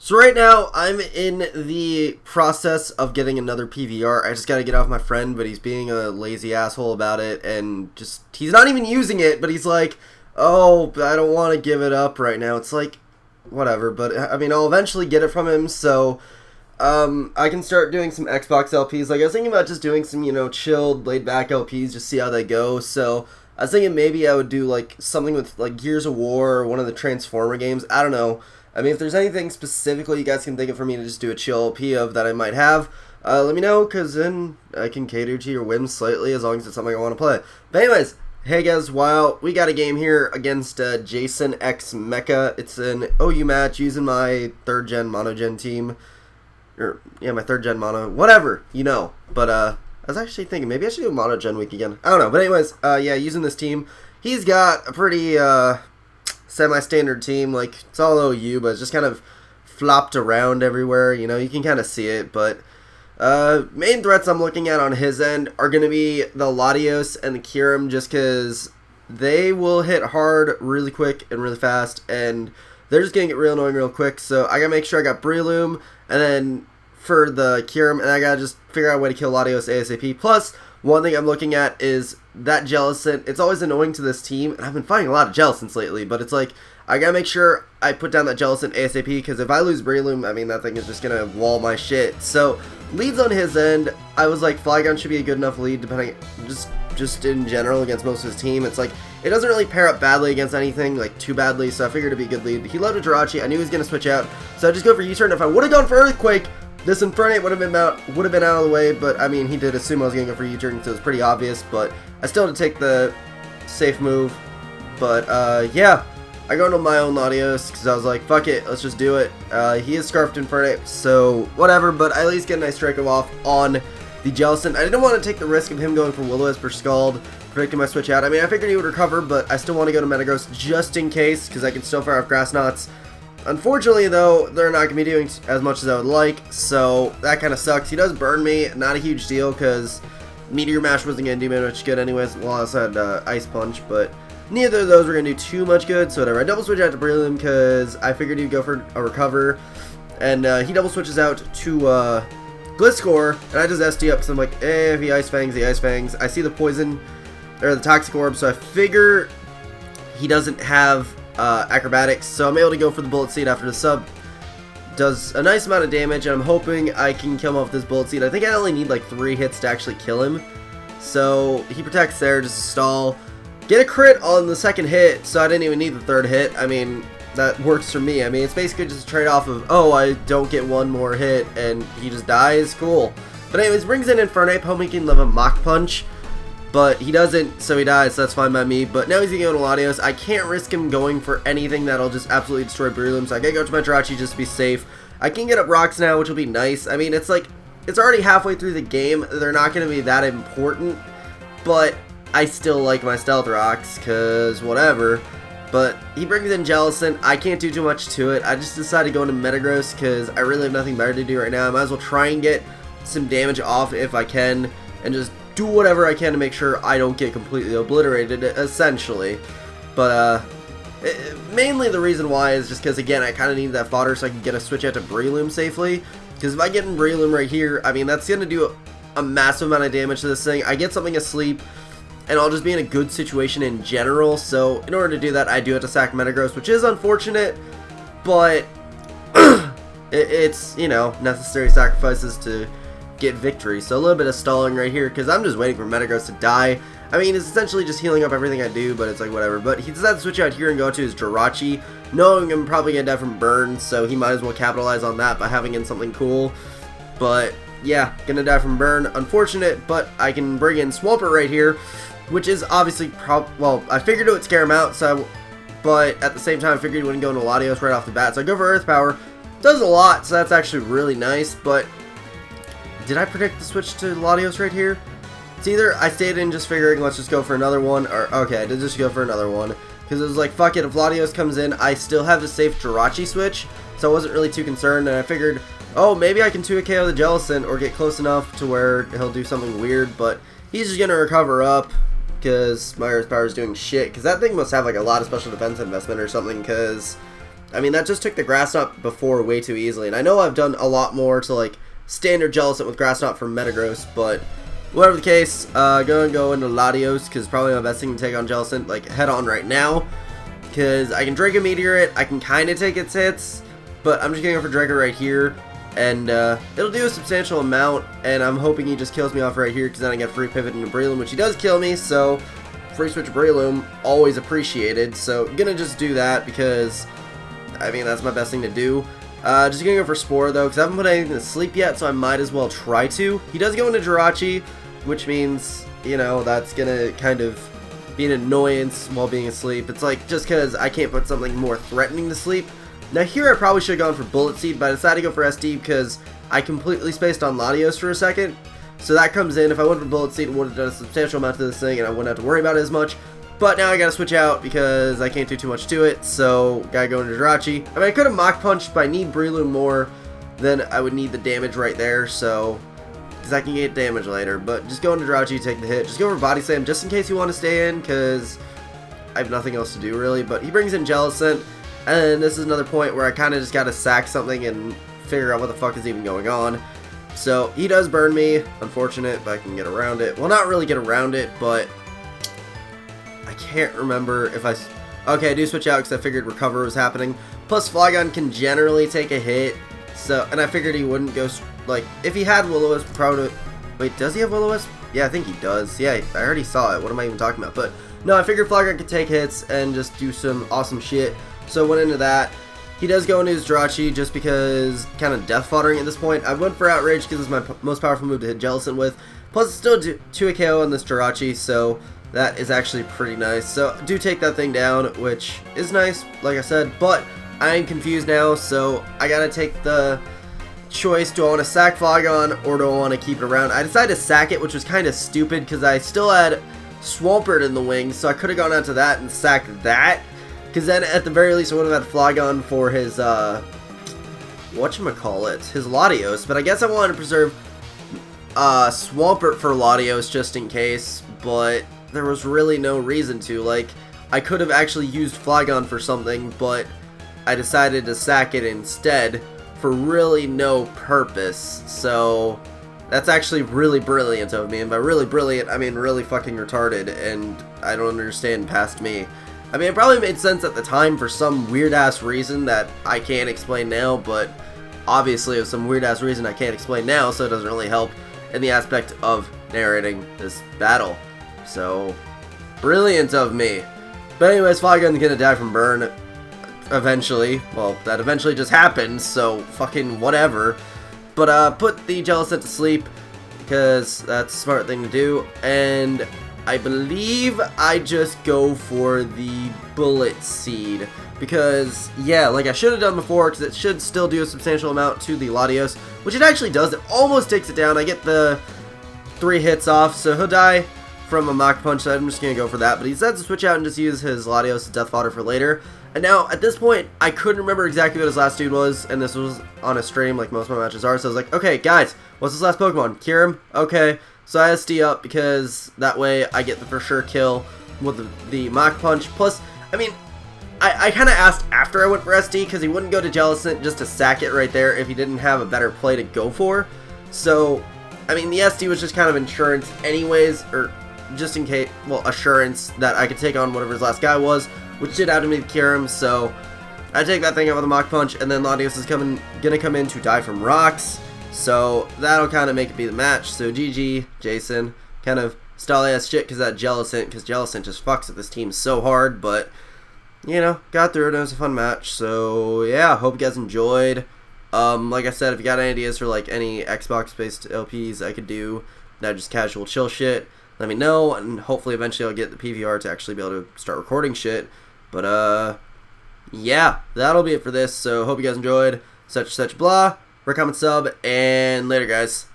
So right now, I'm in the process of getting another PVR. I just gotta get off my friend, but he's being a lazy asshole about it, and just, he's not even using it, but he's like, oh, I don't want to give it up right now. It's like, whatever, but, I mean, I'll eventually get it from him, so, I can start doing some Xbox LPs. Like, I was thinking about just doing some, chilled, laid-back LPs, just see how they go, so I was thinking maybe I would do, like, something with, like, Gears of War or one of the Transformer games. I don't know. I mean, if there's anything specifically you guys can think of for me to just do a chill LP of that I might have, let me know, because then I can cater to your whims slightly as long as it's something I want to play. But anyways, hey guys, wow, we got a game here against jasonxmeca. It's an OU match using my 3rd gen mono-gen team. Or, yeah, my 3rd gen mono. Whatever, But, I was actually thinking maybe I should do a mono-gen week again. I don't know. But anyways, yeah, using this team. He's got a pretty, semi-standard team, like, it's all OU, but it's just kind of flopped around everywhere, you can kind of see it, but main threats I'm looking at on his end are going to be the Latios and the Kirim, just because they will hit hard really quick and really fast, and they're just going to get real annoying real quick, so I got to make sure I got Breloom, and then for the Kirim, and I got to just figure out a way to kill Latios ASAP, plus one thing I'm looking at is that Jellicent. It's always annoying to this team, and I've been fighting a lot of Jellicents lately, but it's like, I gotta make sure I put down that Jellicent ASAP, because if I lose Breloom, I mean, that thing is just gonna wall my shit. So, leads on his end, I was like, Flygon should be a good enough lead, depending, just in general against most of his team. It's like, it doesn't really pair up badly against anything, like, too badly, so I figured it'd be a good lead. He loved a Jirachi, I knew he was gonna switch out, so I just go for U-turn. If I would've gone for Earthquake, this Infernape would have been out of the way, but I mean, he did assume I was going to go for U-turn, so it was pretty obvious, but I still had to take the safe move. But, yeah, I go into my own Latios, because I was like, fuck it, let's just do it. He is Scarfed Infernape, so whatever, but I at least get a nice strike off on the Jellicent. I didn't want to take the risk of him going for Will-O-Wisp or Scald, predicting my switch out. I mean, I figured he would recover, but I still want to go to Metagross just in case, because I can still fire off Grass Knots. Unfortunately, though, they're not going to be doing as much as I would like, so that kind of sucks. He does burn me, not a huge deal, because Meteor Mash wasn't going to do me much good anyways. Well, I also had Ice Punch, but neither of those were going to do too much good, so whatever. I double switch out to Breloom, because I figured he'd go for a recover, and he double switches out to Gliscor, and I just SD up, because I'm like, if he Ice Fangs, he Ice Fangs. I see the Poison, or the Toxic Orb, so I figure he doesn't have Acrobatics, so I'm able to go for the Bullet Seed after the sub does a nice amount of damage, and I'm hoping I can kill him off this Bullet Seed. I think I only need like 3 hits to actually kill him, so he protects there, just a stall. Get a crit on the 2nd hit, so I didn't even need the 3rd hit. I mean, that works for me. I mean, it's basically just a trade-off of, oh, I don't get one more hit, and he just dies, cool. But anyways, brings in Infernape, hoping he can live a Mach Punch. But he doesn't, so he dies, so that's fine by me. But now he's going to go to Latios. I can't risk him going for anything that'll just absolutely destroy Breloom, so I gotta go to my Jirachi just to be safe. I can get up rocks now, which will be nice. I mean, it's like, it's already halfway through the game. They're not going to be that important, but I still like my Stealth Rocks, because whatever. But he brings in Jellicent. I can't do too much to it. I just decided to go into Metagross, because I really have nothing better to do right now. I might as well try and get some damage off if I can, and just do whatever I can to make sure I don't get completely obliterated, essentially. But, mainly the reason why is just because, again, I kind of need that fodder so I can get a switch out to Breloom safely. Because if I get in Breloom right here, I mean, that's going to do a massive amount of damage to this thing. I get something asleep, and I'll just be in a good situation in general. So, in order to do that, I do have to sack Metagross, which is unfortunate, but it's, necessary sacrifices to get victory. So a little bit of stalling right here, because I'm just waiting for Metagross to die. I mean, it's essentially just healing up everything I do, but it's like whatever. But he decided to switch out here and go to his Jirachi, knowing I'm probably going to die from burn, so he might as well capitalize on that by having in something cool. But yeah, gonna die from burn. Unfortunate, but I can bring in Swampert right here, which is obviously well, I figured it would scare him out, but at the same time I figured he wouldn't go into Latios right off the bat. So I go for Earth Power. Does a lot, so that's actually really nice, but did I predict the switch to Latios right here? It's either I stayed in just figuring let's just go for another one, or okay, I did just go for another one. Because it was like, fuck it, if Latios comes in, I still have the safe Jirachi switch, so I wasn't really too concerned, and I figured, oh, maybe I can 2 KO the Jellicent, or get close enough to where he'll do something weird, but he's just gonna recover up, because my Earth Power is doing shit, because that thing must have like a lot of special defense investment or something, because I mean, that just took the grass knot before way too easily. And I know I've done a lot more to, like, standard Jellicent with grass knot from Metagross, but whatever the case, go into Latios, because probably my best thing to take on Jellicent, like, head on right now. Because I can Draco Meteor it, I can kind of take its hits, but I'm just going to go for Draco right here. And it'll do a substantial amount, and I'm hoping he just kills me off right here, because then I get free pivot into Breloom, which he does kill me, so free switch Breloom, always appreciated. So gonna just do that, because, I mean, that's my best thing to do. Just gonna go for Spore, though, because I haven't put anything to sleep yet, so I might as well try to. He does go into Jirachi, which means, you know, that's gonna kind of be an annoyance while being asleep. It's like, just because I can't put something more threatening to sleep. Now here I probably should have gone for Bullet Seed, but I decided to go for SD because I completely spaced on Latios for a second. So that comes in. If I went for Bullet Seed, it would have done a substantial amount to this thing, and I wouldn't have to worry about it as much. But now I gotta switch out because I can't do too much to it, so gotta go into Jirachi. I mean, I could have Mach Punched, but I need Breloom more than I would need the damage right there, so, because I can get damage later. But just go into Jirachi, take the hit. Just go for Body Slam just in case you want to stay in, because I have nothing else to do really. But he brings in Jellicent. And this is another point where I kind of just got to sack something and figure out what the fuck is even going on. So, he does burn me. Unfortunate, but I can get around it. Well, not really get around it, but I can't remember if I... Okay, I do switch out because I figured Recover was happening. Plus, Flygon can generally take a hit. So, and I figured he wouldn't go... Like, if he had Will-O-Wisp, probably... Wait, does he have Will-O-Wisp? Yeah, I think he does. Yeah, I already saw it. What am I even talking about? But, no, I figured Flygon could take hits and just do some awesome shit. So went into that. He does go into his Jirachi just because kind of death foddering at this point. I went for Outrage because it's my most powerful move to hit Jellicent with. Plus it's still 2 KO on this Jirachi, so that is actually pretty nice. So do take that thing down, which is nice, like I said, but I am confused now, so I gotta take the choice. Do I want to sack Flygon or do I want to keep it around? I decided to sack it, which was kind of stupid because I still had Swampert in the wings, so I could have gone out to that and sacked that. Because then, at the very least, I would have had Flygon for his, whatchamacallit, his Latios. But I guess I wanted to preserve, Swampert for Latios just in case. But there was really no reason to. Like, I could have actually used Flygon for something, but I decided to sack it instead for really no purpose. So, that's actually really brilliant of me. And by really brilliant, I mean really fucking retarded. And I don't understand past me. I mean, it probably made sense at the time for some weird-ass reason that I can't explain now, but obviously it was some weird-ass reason I can't explain now, so it doesn't really help in the aspect of narrating this battle. So, brilliant of me. But anyways, Flygon's gonna die from burn eventually. Well, that eventually just happened, so fucking whatever. But, put the Jellicent to sleep, because that's a smart thing to do, and I believe I just go for the Bullet Seed, because, yeah, like I should have done before, because it should still do a substantial amount to the Latios, which it actually does. It almost takes it down. I get the 3 hits off, so he'll die from a Mach Punch, so I'm just going to go for that. But he decides to switch out and just use his Latios as Death Fodder for later. And now, at this point, I couldn't remember exactly what his last dude was, and this was on a stream, like most of my matches are, so I was like, okay, guys, what's his last Pokemon? Kyurem? Okay. So I SD up because that way I get the for sure kill with the Mach Punch. Plus, I mean, I kind of asked after I went for SD because he wouldn't go to Jellicent just to sack it right there if he didn't have a better play to go for. So, I mean, the SD was just kind of insurance anyways, or just in case, well, assurance that I could take on whatever his last guy was, which did happen to me to Kyurem. So I take that thing out with a Mach Punch, and then Latios is gonna come in to die from rocks. So that'll kind of make it be the match. So GG, Jason. Kind of style-ass shit because Jellicent just fucks at this team so hard. But, you know, got through it. It was a fun match. So, yeah, hope you guys enjoyed. Like I said, if you got any ideas for, like, any Xbox-based LPs I could do, that just casual chill shit, let me know. And hopefully eventually I'll get the PVR to actually be able to start recording shit. But, yeah, that'll be it for this. So, hope you guys enjoyed. Such blah. Comment, sub, and later, guys.